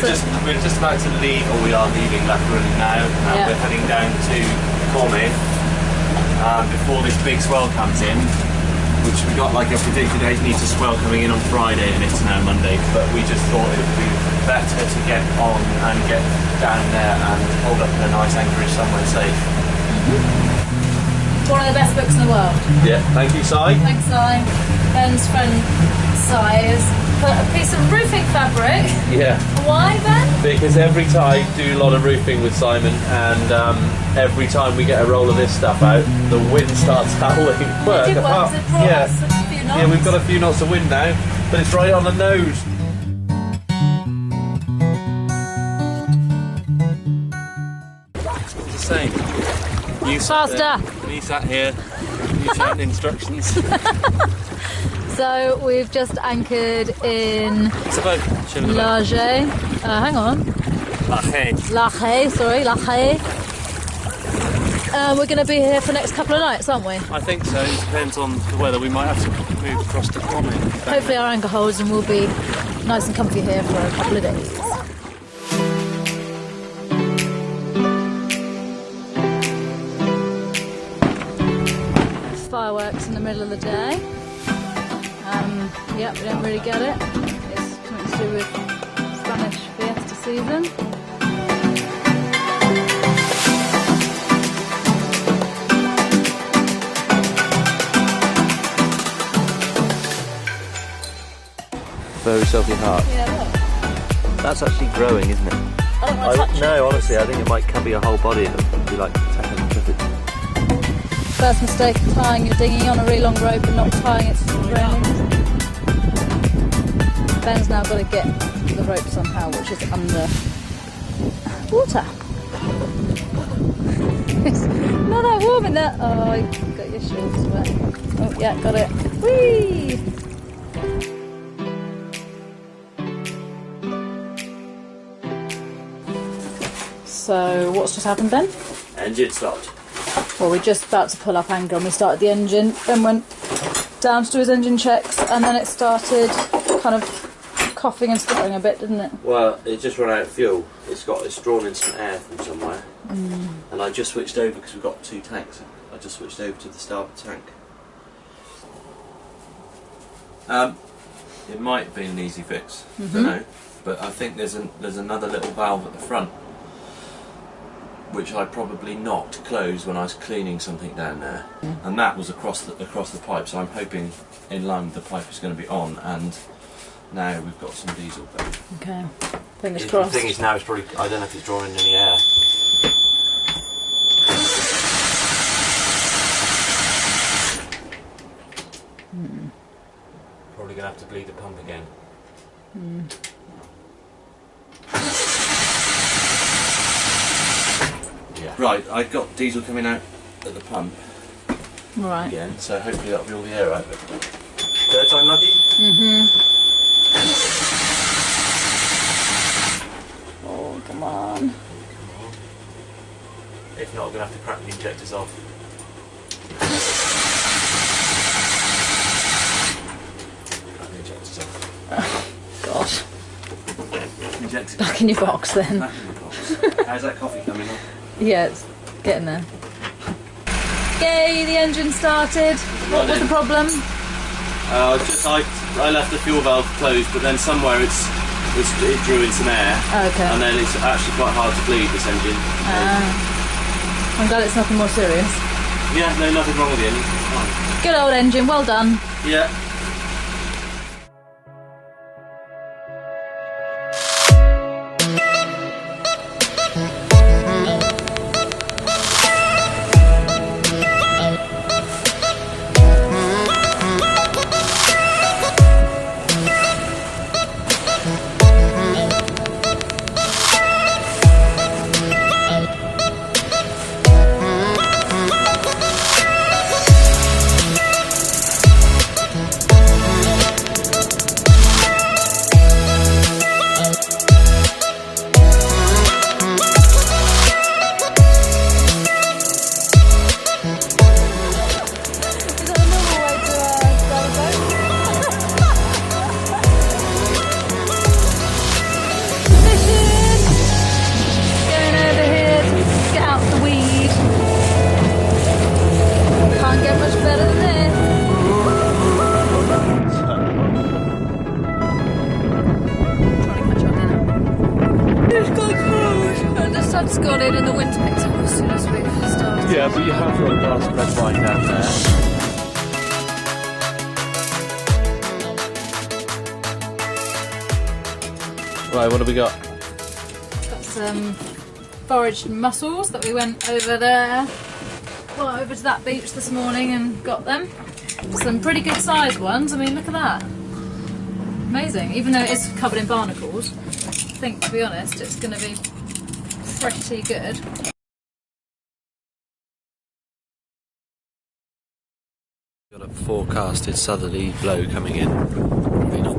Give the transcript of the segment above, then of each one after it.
we're just about to leave, or we are leaving La Coruña now, and we're heading down to Corme before this big swell comes in, which we got like a predicted 8 metre swell coming in on Friday, and it's now Monday. But we just thought it would be better to get on and get down there and hold up in a nice anchorage somewhere safe. One of the best books in the world. Yeah, thank you, Si. Thanks, Si. Ben's friend Si has put a piece of roofing fabric. Yeah. Why, Ben? Because every time I do a lot of roofing with Simon, and every time we get a roll of this stuff out, the wind starts howling. Us a few knots. Yeah, we've got a few knots of wind now, but it's right on the nose. It's the same. You Faster. Me sat here, you shouting instructions. So we've just anchored in It's a boat. Lage. Hang on. Lache, sorry, Lache. We're going to be here for the next couple of nights, aren't we? I think so. It depends on the weather. We might have to move across to Corme. Hopefully our anchor holds and we'll be nice and comfy here for a couple of days. Fireworks in the middle of the day. Yep, we don't really get it. It's something to do with Spanish fiesta season. Bury yourself your heart. Yeah, look. That's actually growing, isn't it? I don't want to touch it. No, honestly, I think it might cover your whole body. It would be like tapping on it. First mistake of tying your dinghy on a really long rope and not tying it to the railing. Ben's now got to get the rope somehow, which is under water. It's not that warm in there. Oh, you've got your shorts wet. Oh, yeah, got it. Whee! So, what's just happened, Ben? Engine stopped. Well, we're just about to pull up anchor and we started the engine. Ben went down to do his engine checks and then it started kind of coughing and spluttering a bit, didn't it? Well, it just ran out of fuel. It's drawn in some air from somewhere. And I just switched over because we've got 2 tanks. I just switched over to the starboard tank. It might have been an easy fix. Don't know. But I think there's another little valve at the front, which I probably knocked closed when I was cleaning something down there, and that was across the pipe. So I'm hoping in line the pipe is going to be on, and now we've got some diesel there. Okay, fingers crossed. The thing is now it's probably, I don't know if it's drawing any air. Probably going to have to bleed the pump again. Yeah. Right, I've got diesel coming out at the pump Right. again, so hopefully that'll be all the air out. Third time lucky? Oh, come on. If not, I'm going to have to crack the injectors off. Crack the injectors off. Gosh. Injectors Back in your box then. Back in the box. How's that coffee coming on? Yeah, it's getting there. Yay, the engine started. What was the problem? I left the fuel valve closed, but then somewhere it drew in some air. Okay. And then it's actually quite hard to bleed this engine. I'm glad it's nothing more serious. Yeah, no, nothing wrong with the engine. It's fine. Good old engine, well done. Yeah. decided the wind picked up as soon as we started. Yeah, but you have got a glass of red wine down there. Right, what have we got? Got some foraged mussels that we went over there. Well, over to that beach this morning and got them. Some pretty good sized ones. I mean, look at that. Amazing. Even though it's covered in barnacles, I think, to be honest, it's going to be pretty good. Got a forecasted southerly blow coming in. Probably not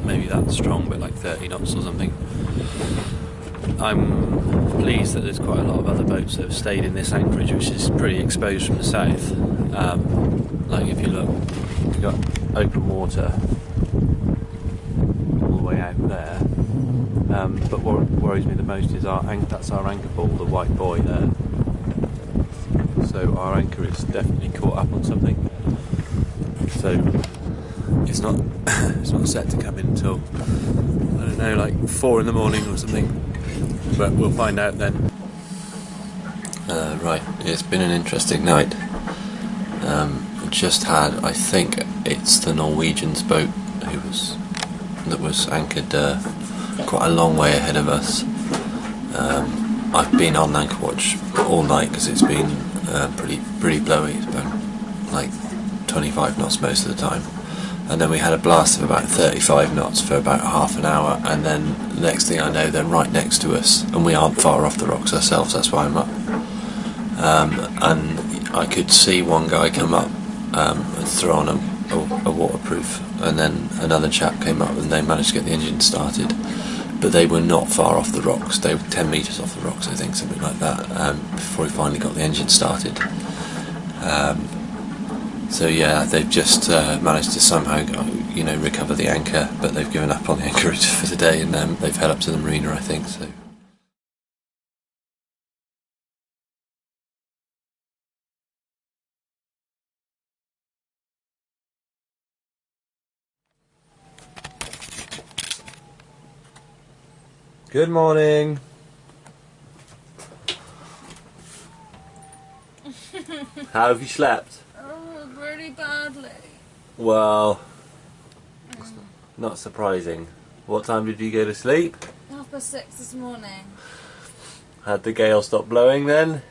maybe that strong, but like 30 knots or something. I'm pleased that there's quite a lot of other boats that have stayed in this anchorage, which is pretty exposed from the south. Like if you look, we've got open water all the way out there. But what worries me the most is that's our anchor ball, the white buoy there. So our anchor is definitely caught up on something. So it's not set to come in until, I don't know, like 4 in the morning or something. But we'll find out then. Right, it's been an interesting night. Just had, I think it's the Norwegian's boat that was anchored quite a long way ahead of us. I've been on anchor watch all night because it's been pretty blowy. It's been like 25 knots most of the time, and then we had a blast of about 35 knots for about half an hour, and then the next thing I know they're right next to us, and we aren't far off the rocks ourselves. That's why I'm up, and I could see one guy come up and throw on a waterproof, and then another chap came up and they managed to get the engine started, but they were not far off the rocks. They were 10 metres off the rocks, I think, something like that, before he finally got the engine started. So yeah, they've just managed to somehow, recover the anchor, but they've given up on the anchorage for the day, and they've head up to the marina, I think. So. Good morning. How have you slept? Oh, really badly. Well, not surprising. What time did you go to sleep? 6:30 this morning. Had the gale stop blowing then?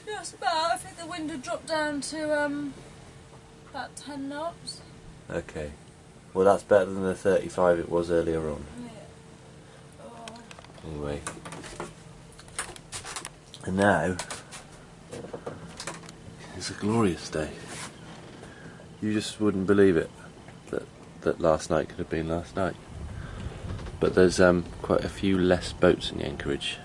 Just about. I think the wind had dropped down to about 10 knots. Okay. Well, that's better than the 35 it was earlier on. Yeah. Oh. Anyway. And now, it's a glorious day. You just wouldn't believe it that last night could have been last night. But there's quite a few less boats in the anchorage.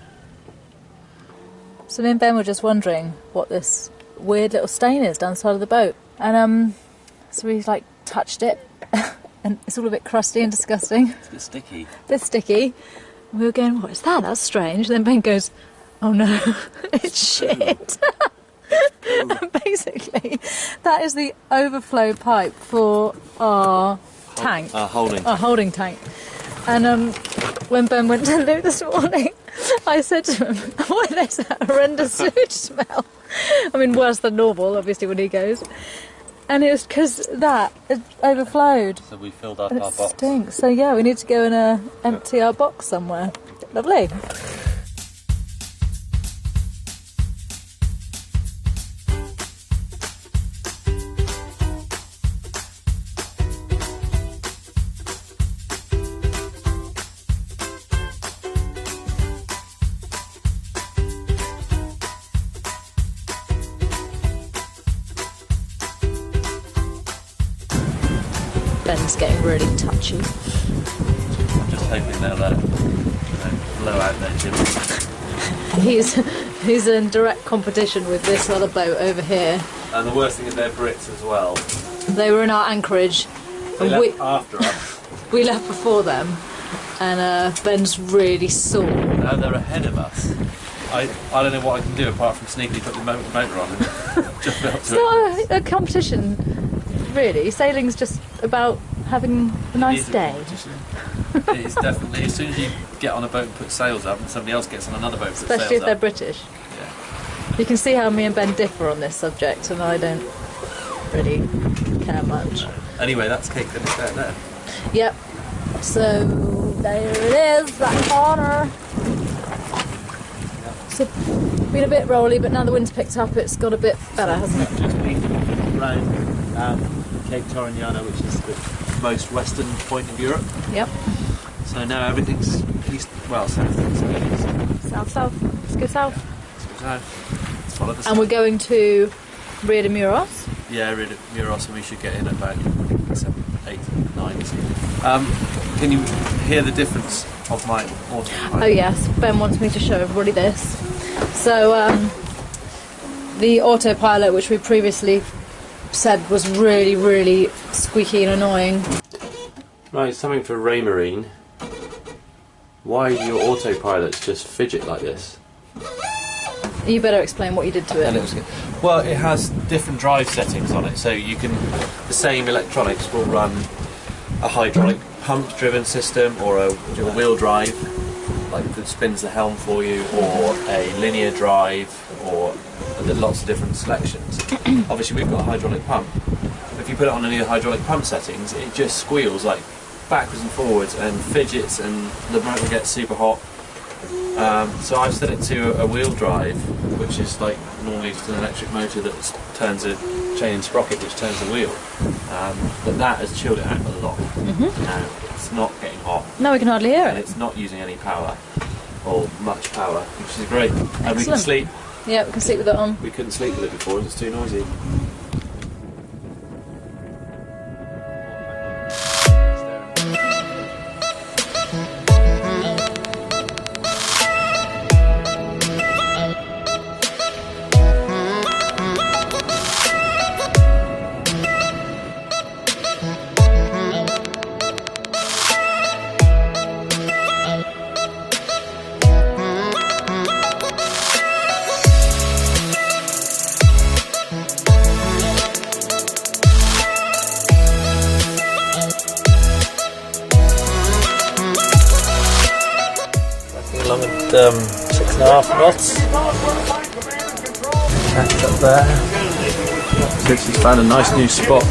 So me and Ben were just wondering what this weird little stain is down the side of the boat, and so we touched it, and it's all a bit crusty and disgusting. It's a bit sticky. Bit sticky. We were going, what is that? That's strange. And then Ben goes, oh no, it's shit. And basically, that is the overflow pipe for our tank. Our holding. Our holding tank. And when Ben went to loo this morning, I said to him, why there's that horrendous sewage smell? I mean, worse than normal, obviously, when he goes. And it was because that it overflowed. So we filled up and our it box. Stinks. So yeah, we need to go and empty our box somewhere. Lovely. Ben's getting really touchy. Just hoping they'll blow out their engine. He's in direct competition with this other boat over here. And the worst thing is they're Brits as well. They were in our anchorage. They left after us. We left before them, and Ben's really sore. Now they're ahead of us. I don't know what I can do apart from sneakily put the motor on and jump up to It's not a competition, really. Sailing's just about having a nice day. It is definitely, as soon as you get on a boat and put sails up and somebody else gets on another boat and puts Especially if sails they're up. British. Yeah. You can see how me and Ben differ on this subject, and I don't really care much. Anyway, that's Cape Finisterre there. Yep. So there it is, that corner. So been a bit rolly, but now the wind's picked up, it's got a bit better, hasn't it? Just been round Cape Coruña, which is the most western point of Europe. Yep. So now everything's east, well, south. South. Let's go south. Let's follow the And we're going to Rio de Muros. Yeah, Rio de Muros, and we should get in at about 7, 8, 9 this evening. Can you hear the difference of my autopilot? Oh yes, Ben wants me to show everybody this. So the autopilot, which we previously said was really, really squeaky and annoying. Right, something for Raymarine. Why do your autopilots just fidget like this? You better explain what you did to it. Well, it has different drive settings on it, so you can, the same electronics will run a hydraulic pump driven system or a wheel drive, like that spins the helm for you, or a linear drive, or there's lots of different selections. Obviously we've got a hydraulic pump. If you put it on any of the hydraulic pump settings, it just squeals like backwards and forwards and fidgets, and the motor gets super hot. So I've set it to a wheel drive, which is like normally just an electric motor that turns a chain and sprocket which turns the wheel. But that has chilled it out a lot. Now it's not getting hot. No, we can hardly hear And it. it's not using any power, or much power, which is great. And we can Excellent. sleep. Yeah, we can sleep with it on. We couldn't sleep with it before, it's too noisy. Along at 6.5 knots. Catch up there. Trixie's found a nice new spot.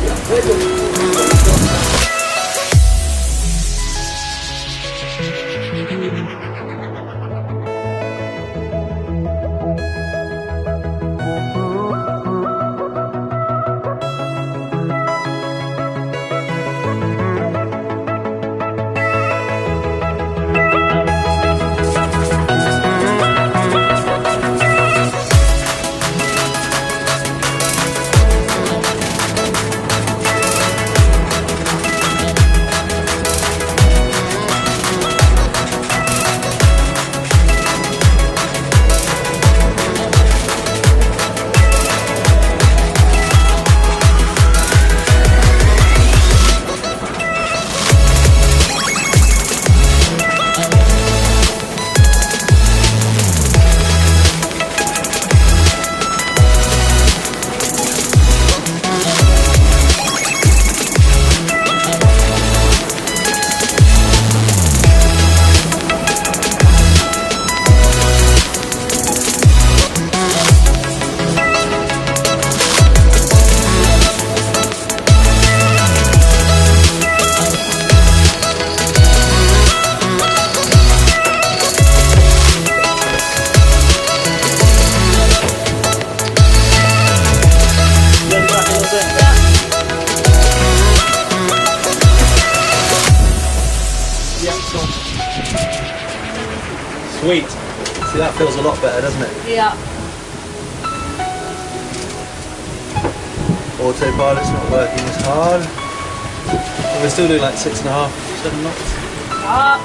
Sweet. See, that feels a lot better, doesn't it? Yeah. Autopilot's not working as hard. But we're still doing like 6.5, 7 knots. Ah.